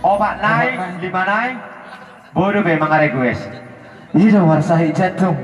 Obat naik, 5 naik, bodoh be mga request. Iya, warsahi jantung.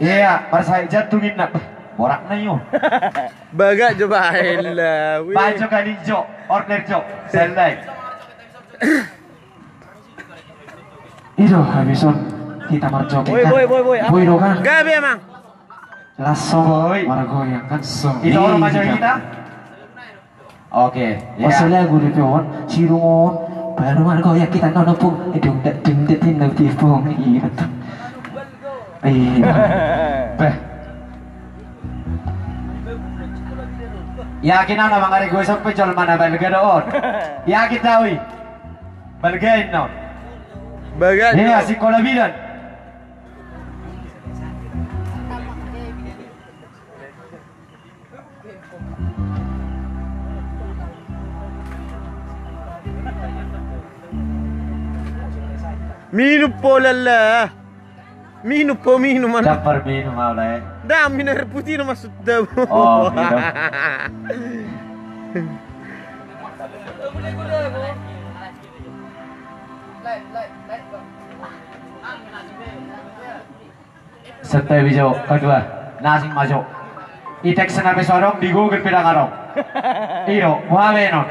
Iya, warsahi jantung inap. Borak na yun. Baga coba lah. Bajo kali jo, order jo, selai. Itu habisun kita merjoget kan. Boy do kan. Gabi emang. Langsung Boy. wargoyang kan. Itu orang macam kita. Oke, ya. Masalah gue dipewon, cirungon, baru wargoyang kita nonopung, deng detin lebih pung, iya betul. Iya. Beh. Yakin na mga request ang pechol mana balga doon. Yakin tahu. Balgain no. Baga. Iya, si kolabilan. Minum po lala. Minum po minum mana. Dapat minum awalnya. Dah minum air putih nama sudah. Oh, minum. Setelah video kedua, nasi masuk. Itek senar besorong di Google pirang arong. Iyo, buah benon.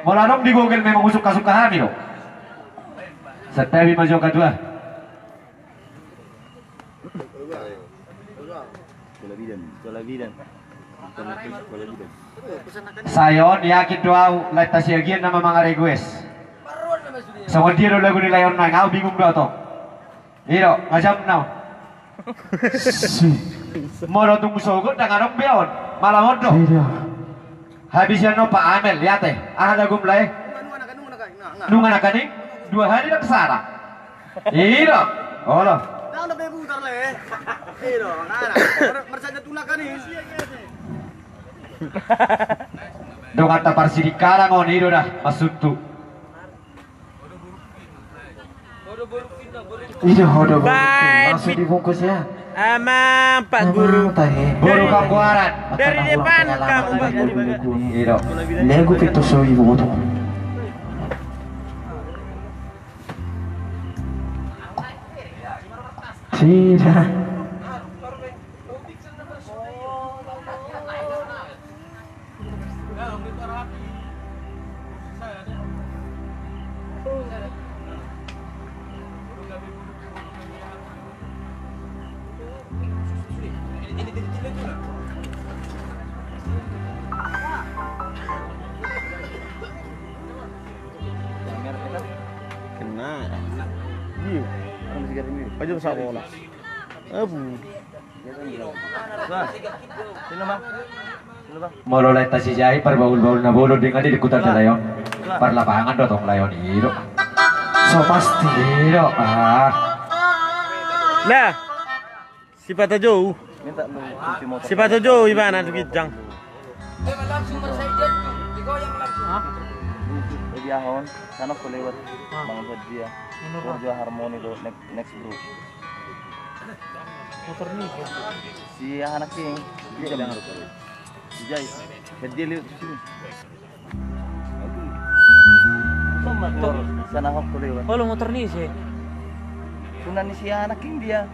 Molarong di Google memang suka-suka hamil. Setelah video masuk kedua. Sayon yakin doa letas yakin nama mga request. Sama dia lagu ni layon nang, aku bingung doa to. Iyo, macam now. Moro tunggu sogot dan ngarong bion malah modo. Habisnya no Pak Amel lihat teh. Ah lagu mulai. Nungan akaning 2 hari dah kesara. Iyo, oh loh. Dah udah bebutar leh. Iyo, nana. Mersanya tunakan ni. Dong kata parsidikara ngon iyo dah masuk tu. Itu hodo langsung dibungkus ya. Amang Pak Guru. Buru kakuaran. Dari depan kamu Pak Guru. Iyo. Lego pito so ibu tu. Tidak. Kena. Iya. Pajak besar bola. Abu. Moro lai tasi jai par baul-baul na bolo dengan di kutan layon. Par lapangan do tong layon iyo. So pasti. Iyo ah. Lah. Si Patajo. Si Patajo Ivan adu kijang. Diahon, sana ko lewat bangun dia. Kerja harmoni do next group. Motor ni. Si anak king, dia jangan lupa. Jai, dia lihat sini. Motor sana ko lewat. Oh, motor ni sih. Sunan ni si anak king dia.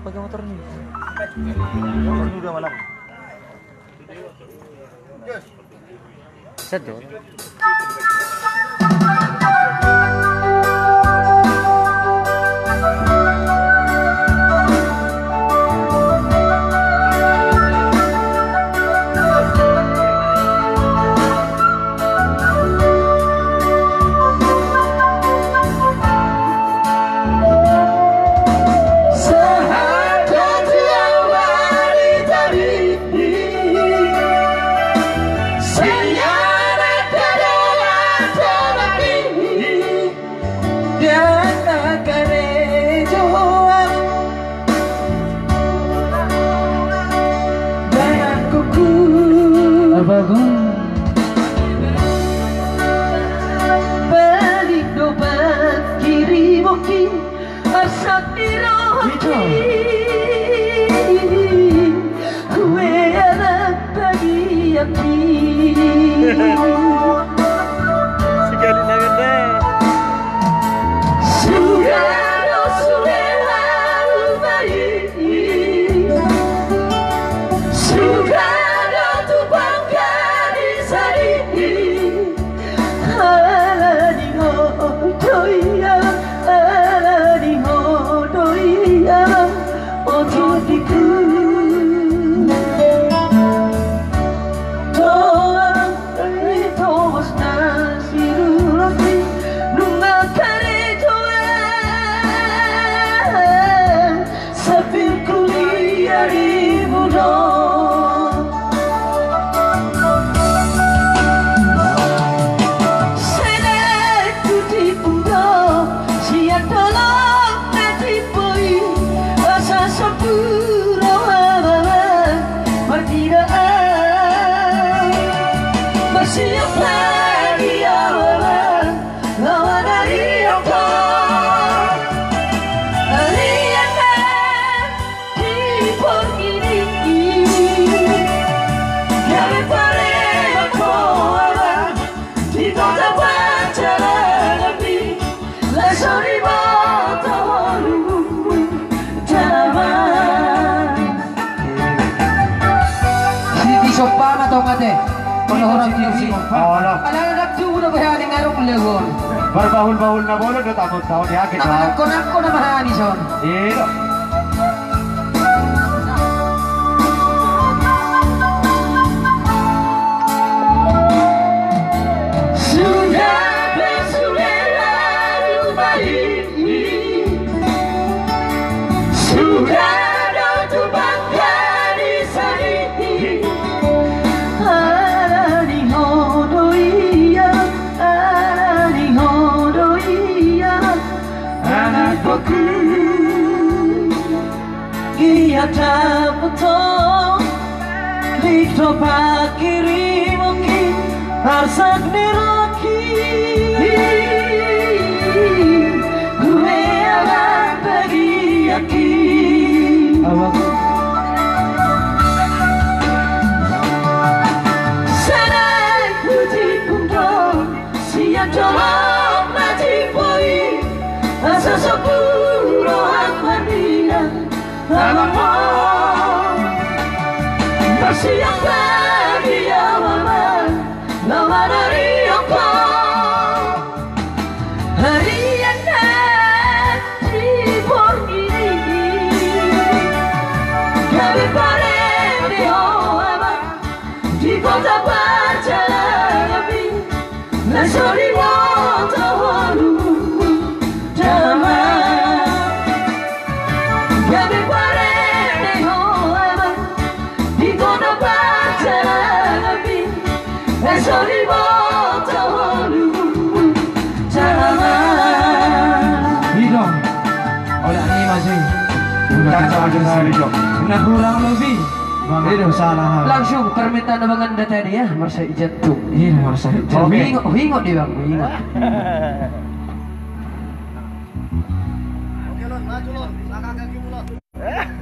Pakai motor ni. Motor ni udah mana? Set tuh. Sekali na ganda. Sopan atau ngate? Kalau orang kiri, Ono. kalau nak tu udah berani ngarung legon. Berbahul-bahul na bolo do takot tahun ya kita. Ako na mahani son. Iyo. Betul, Victor pakiri mungkin harsak neraki. Gue akan pergi yakin. Sadai puji punto siap colok mati poi asa sepuro akmadina. Siap bagi awaman lawan dari engkau hari yang nanti ini kami paling di awaman di kota Pancanapi nasori wata walu damai kami paling di awaman di kota Pancanapi nasori wata walu damai. Hidong. Oleh ini masih. Bukan sama dengan hidong. Nah kurang lebih. Itu salah. Langsung permintaan abangan data dia, merasa jantung. Iya merasa. Hingo dia bang, hingo. Oke Lon, maju Lon. Langkah kaki Lon.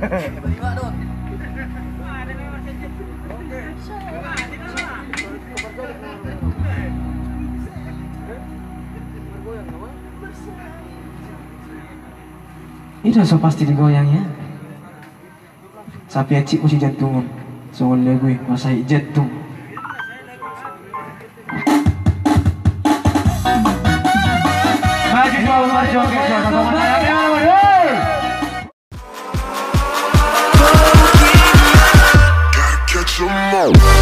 Tiba-tiba Don. Itu so pasti digoyang ya. Sapi acik mesti jantungan. Soal gue masih jantung. Vamos, Marcio, que se va a tomar. Catch 'em all.